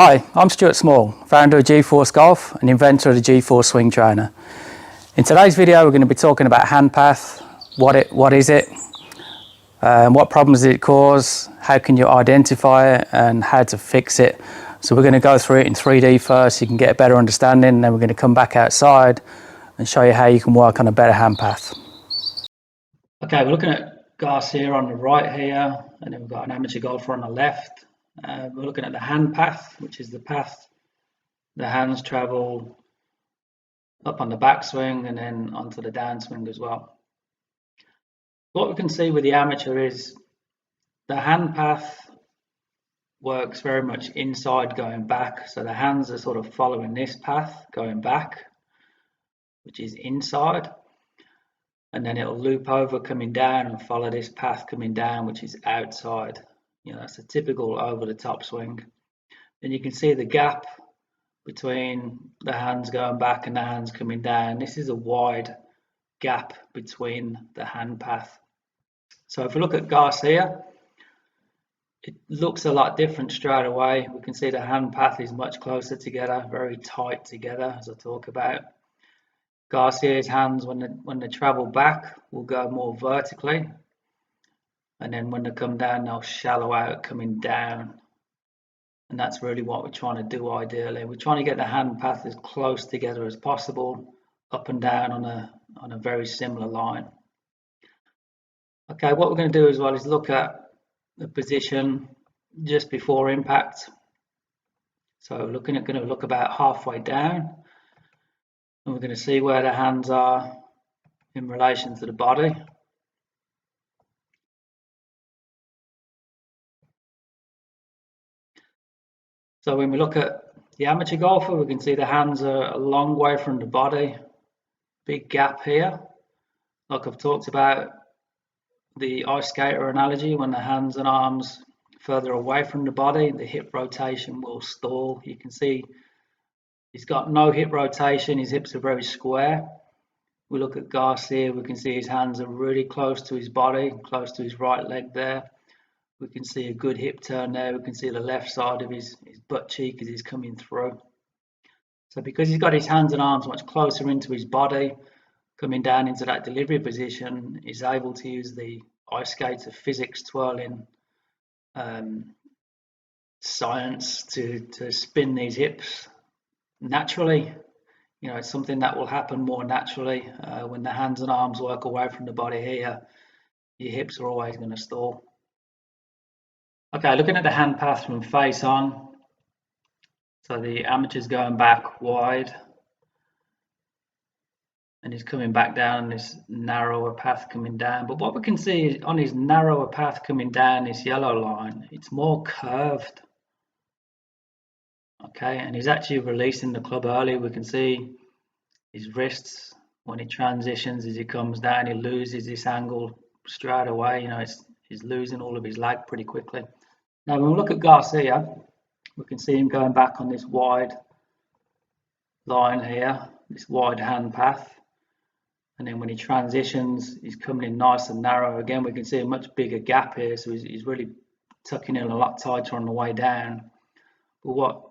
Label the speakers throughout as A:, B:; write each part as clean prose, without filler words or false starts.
A: Hi, I'm Stuart Small, founder of GForce Golf and inventor of the GForce Swing Trainer. In today's video we're going to be talking about hand path, what is it, what problems did it cause, how can you identify it and how to fix it. So we're going to go through it in 3D first so you can get a better understanding, and then we're going to come back outside and show you how you can work on a better hand path. Okay, we're looking at Garcia on the right here, and then we've got an amateur golfer on the left. We're looking at the hand path, which is the path the hands travel up on the backswing and then onto the downswing as well. What we can see with the amateur is the hand path works very much inside going back, so the hands are sort of following this path going back, which is inside, and then it'll loop over coming down and follow this path coming down, which is outside. You know, that's a typical over the top swing. And you can see the gap between the hands going back and the hands coming down. This is a wide gap between the hand path. So if we look at Garcia, it looks a lot different straight away. We can see the hand path is much closer together, very tight together, as I talk about. Garcia's hands, when they travel back, will go more vertically. And then when they come down, they'll shallow out coming down. And that's really what we're trying to do ideally. We're trying to get the hand path as close together as possible, up and down on a very similar line. Okay, what we're going to do as well is look at the position just before impact. So going to look about halfway down, and we're going to see where the hands are in relation to the body. So when we look at the amateur golfer, we can see the hands are a long way from the body, big gap here. Like I've talked about the ice skater analogy, when the hands and arms further away from the body, the hip rotation will stall. You can see he's got no hip rotation, his hips are very square. We look at Garcia, we can see his hands are really close to his body, close to his right leg there. We can see a good hip turn there. We can see the left side of his butt cheek as he's coming through. So because he's got his hands and arms much closer into his body, coming down into that delivery position, he's able to use the ice skater physics twirling science to spin these hips naturally. You know, it's something that will happen more naturally when the hands and arms work away from the body here. Your hips are always going to stall. Okay, looking at the hand path from face on, so the amateur's going back wide and he's coming back down this narrower path coming down. But what we can see is on his narrower path coming down this yellow line, it's more curved. Okay, and he's actually releasing the club early. We can see his wrists when he transitions as he comes down, he loses this angle straight away. You know, he's losing all of his lag pretty quickly. Now when we look at Garcia, we can see him going back on this wide line here, this wide hand path. And then when he transitions, he's coming in nice and narrow. Again, we can see a much bigger gap here, so he's really tucking in a lot tighter on the way down. But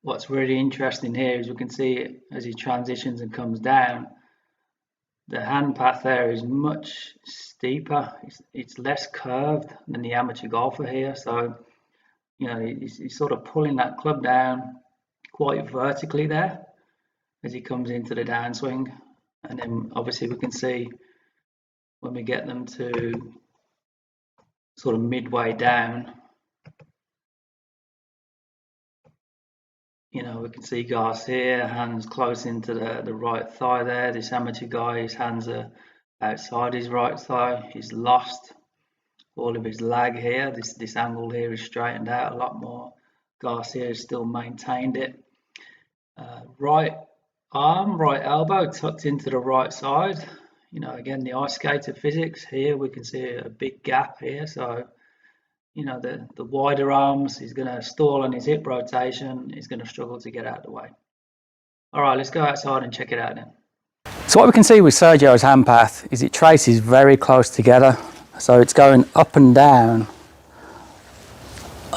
A: what's really interesting here is we can see as he transitions and comes down, the hand path there is much steeper. It's less curved than the amateur golfer here. So, you know, he's sort of pulling that club down quite vertically there as he comes into the downswing. And then obviously we can see when we get them to sort of midway down, you know, we can see Garcia, hands close into the right thigh there. This amateur guy, his hands are outside his right thigh. He's lost all of his lag here. This angle here is straightened out a lot more. Garcia has still maintained it. Right arm, right elbow tucked into the right side. You know, again, the ice skater physics here, we can see a big gap here. So, you know, the wider arms, he's going to stall on his hip rotation. He's going to struggle to get out of the way. All right, let's go outside and check it out then. So what we can see with Sergio's hand path is it traces very close together. So it's going up and down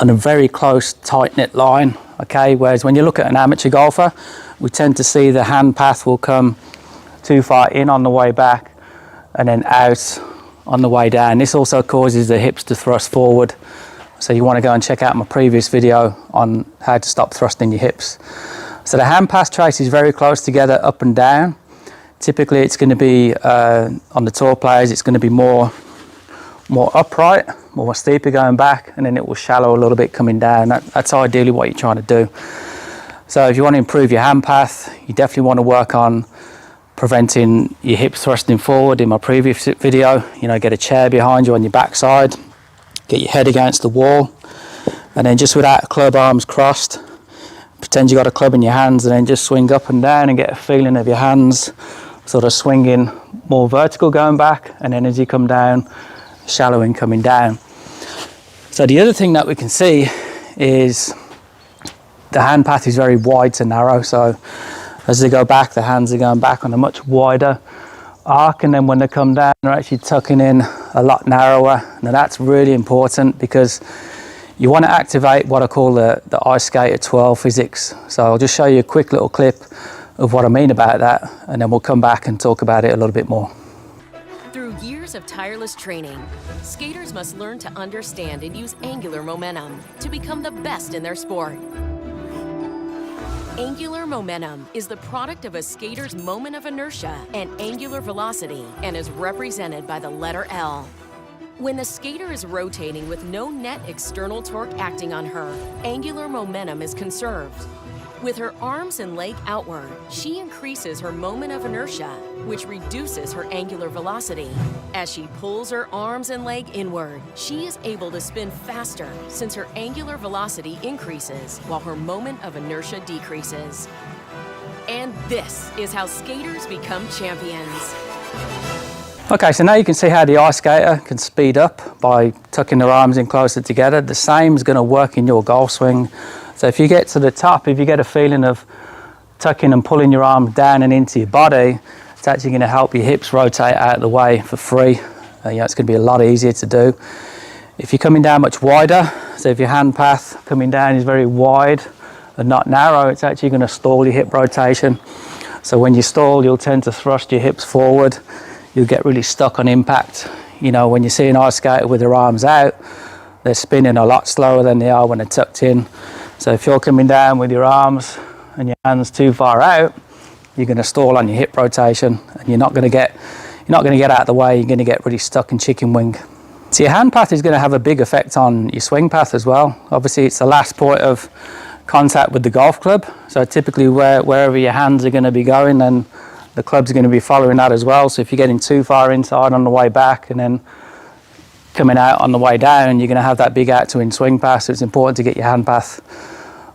A: on a very close tight knit line. okay? Whereas when you look at an amateur golfer, we tend to see the hand path will come too far in on the way back and then out on the way down. This also causes the hips to thrust forward. So you want to go and check out my previous video on how to stop thrusting your hips. So the hand path trace is very close together, up and down. Typically it's going to be, on the tour players, it's going to be more upright, more steeper going back, and then it will shallow a little bit coming down. That's ideally what you're trying to do. So if you want to improve your hand path, you definitely want to work on preventing your hips thrusting forward. In my previous video, you know, get a chair behind you on your backside, get your head against the wall, and then just without club arms crossed, pretend you got a club in your hands, and then just swing up and down and get a feeling of your hands sort of swinging more vertical going back, and then as you come down, shallowing coming down. So the other thing that we can see is the hand path is very wide to narrow. So as they go back, the hands are going back on a much wider arc, and then when they come down, they're actually tucking in a lot narrower. Now that's really important because you want to activate what I call the ice skater twirl physics. So I'll just show you a quick little clip of what I mean about that, and then we'll come back and talk about it a little bit more.
B: Through years of tireless training, skaters must learn to understand and use angular momentum to become the best in their sport. Angular momentum is the product of a skater's moment of inertia and angular velocity and is represented by the letter L. When the skater is rotating with no net external torque acting on her, angular momentum is conserved. With her arms and leg outward, she increases her moment of inertia, which reduces her angular velocity. As she pulls her arms and leg inward, she is able to spin faster since her angular velocity increases while her moment of inertia decreases. And this is how skaters become champions.
A: Okay, so now you can see how the ice skater can speed up by tucking their arms in closer together. The same is going to work in your golf swing. So if you get to the top, if you get a feeling of tucking and pulling your arm down and into your body, it's actually going to help your hips rotate out of the way for free. You know, it's going to be a lot easier to do. If you're coming down much wider, so if your hand path coming down is very wide and not narrow, it's actually going to stall your hip rotation. So when you stall, you'll tend to thrust your hips forward. You'll get really stuck on impact. You know, when you see an ice skater with their arms out, they're spinning a lot slower than they are when they're tucked in. So if you're coming down with your arms and your hands too far out, you're going to stall on your hip rotation, and you're not going to get out of the way. You're going to get really stuck in chicken wing. So your hand path is going to have a big effect on your swing path as well. Obviously, it's the last point of contact with the golf club. So typically, wherever your hands are going to be going, then the club's going to be following that as well. So if you're getting too far inside on the way back and then coming out on the way down, you're going to have that big out to in swing path. So it's important to get your hand path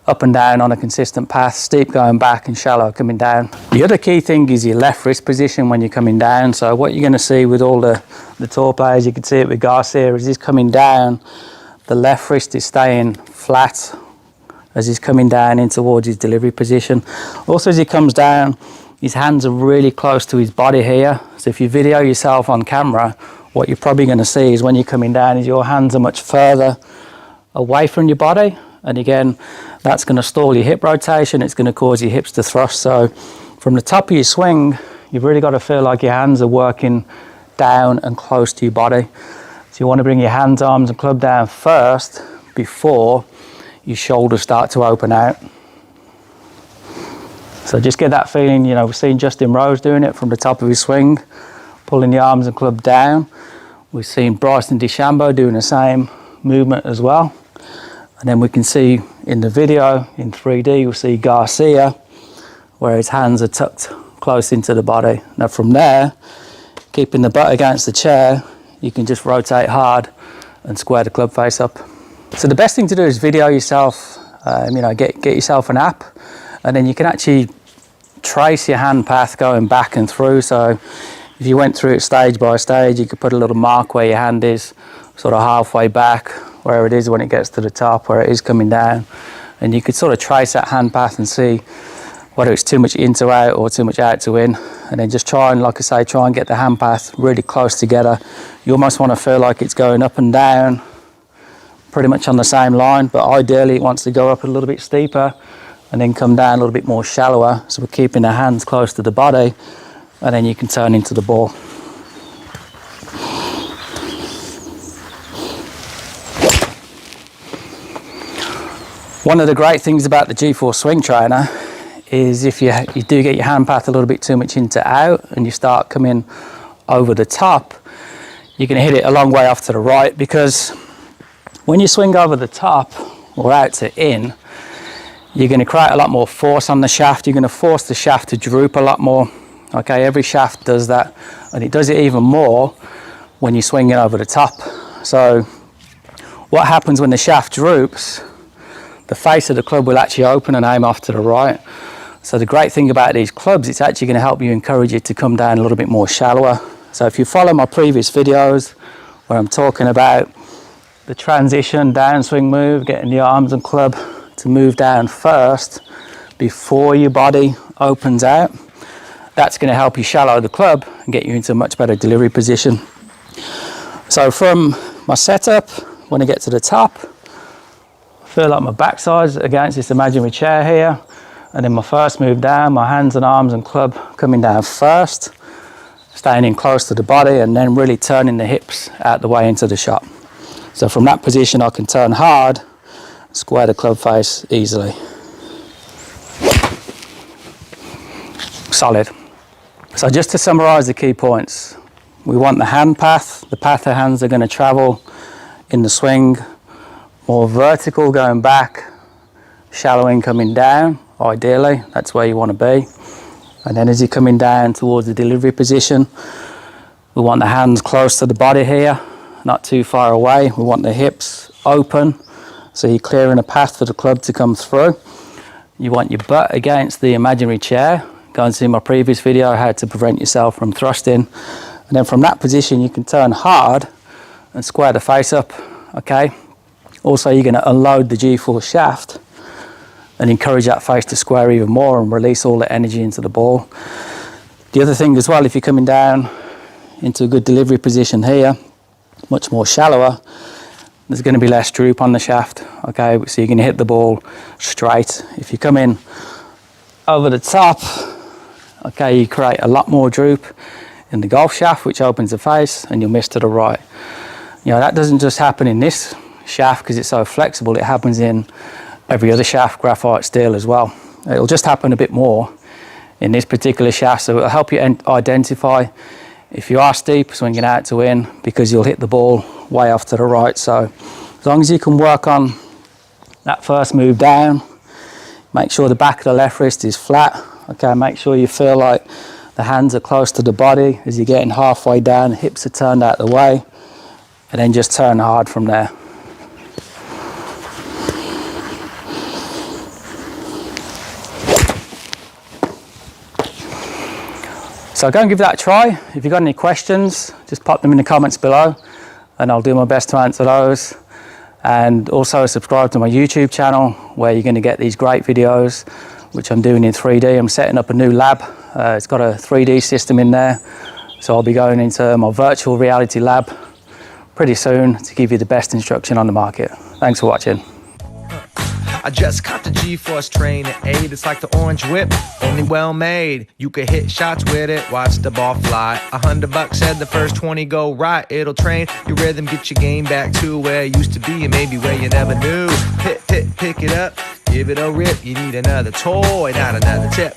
A: up and down on a consistent path, steep going back and shallow coming down. The other key thing is your left wrist position when you're coming down. So what you're going to see with all the tour players, you can see it with Garcia, as he's coming down, the left wrist is staying flat as he's coming down in towards his delivery position. Also, as he comes down, his hands are really close to his body here. So if you video yourself on camera, what you're probably going to see is when you're coming down is your hands are much further away from your body. And again, that's going to stall your hip rotation. It's going to cause your hips to thrust. So from the top of your swing, you've really got to feel like your hands are working down and close to your body. So you want to bring your hands, arms and club down first before your shoulders start to open out. So just get that feeling. You know, we've seen Justin Rose doing it from the top of his swing, pulling the arms and club down. We've seen Bryson DeChambeau doing the same movement as well. And then we can see in the video, in 3D, you'll see Garcia, where his hands are tucked close into the body. Now from there, keeping the butt against the chair, you can just rotate hard and square the club face up. So the best thing to do is video yourself, you know, get yourself an app, and then you can actually trace your hand path going back and through. So if you went through it stage by stage, you could put a little mark where your hand is, sort of halfway back, where it is when it gets to the top, where it is coming down. And you could sort of trace that hand path and see whether it's too much in to out or too much out to in. And then just try and, like I say, try and get the hand path really close together. You almost want to feel like it's going up and down, pretty much on the same line, but ideally it wants to go up a little bit steeper and then come down a little bit more shallower. So we're keeping the hands close to the body, and then you can turn into the ball. One of the great things about the GForce swing trainer is if you do get your hand path a little bit too much into out and you start coming over the top, you're going to hit it a long way off to the right, because when you swing over the top or out to in, you're going to create a lot more force on the shaft. You're going to force the shaft to droop a lot more. Okay, every shaft does that, and it does it even more when you swing it over the top. So what happens when the shaft droops, the face of the club will actually open and aim off to the right. So the great thing about these clubs, it's actually going to help you encourage it to come down a little bit more shallower. So if you follow my previous videos where I'm talking about the transition downswing move, getting the arms and club to move down first before your body opens out, that's going to help you shallow the club and get you into a much better delivery position. So from my setup, when I get to the top, I feel like my backside's against this imaginary chair here, and then my first move down, my hands and arms and club coming down first, staying in close to the body, and then really turning the hips out the way into the shot. So from that position I can turn hard, square the club face easily. Solid. So just to summarize the key points, we want the hand path. The path the hands are going to travel in the swing, more vertical going back, shallowing coming down, ideally, that's where you want to be. And then as you're coming down towards the delivery position, we want the hands close to the body here, not too far away. We want the hips open, so you're clearing a path for the club to come through. You want your butt against the imaginary chair. Go and see my previous video, how to prevent yourself from thrusting. And then from that position, you can turn hard and square the face up, okay? Also, you're going to unload the GForce shaft and encourage that face to square even more and release all the energy into the ball. The other thing as well, if you're coming down into a good delivery position here, much more shallower, there's going to be less droop on the shaft, okay? So you're going to hit the ball straight. If you come in over the top, okay, you create a lot more droop in the golf shaft, which opens the face, and you'll miss to the right. You know, that doesn't just happen in this shaft because it's so flexible, it happens in every other shaft, graphite, steel as well. It'll just happen a bit more in this particular shaft, so it'll help you identify if you are steep swinging out to in, because you'll hit the ball way off to the right. So as long as you can work on that first move down, make sure the back of the left wrist is flat, okay, make sure you feel like the hands are close to the body as you're getting halfway down, the hips are turned out the way, and then just turn hard from there. So go and give that a try. If you've got any questions, just pop them in the comments below and I'll do my best to answer those. And also subscribe to my YouTube channel where you're going to get these great videos, which I'm doing in 3D. I'm setting up a new lab. It's got a 3D system in there. So I'll be going into my virtual reality lab pretty soon to give you the best instruction on the market. Thanks for watching.
C: I just caught the GForce Trainer 8. It's like the orange whip, only well made. You can hit shots with it, watch the ball fly. $100 said the first 20 go right. It'll train your rhythm, get your game back to where it used to be, and maybe where you never knew. Pick it up, give it a rip. You need another toy, not another tip.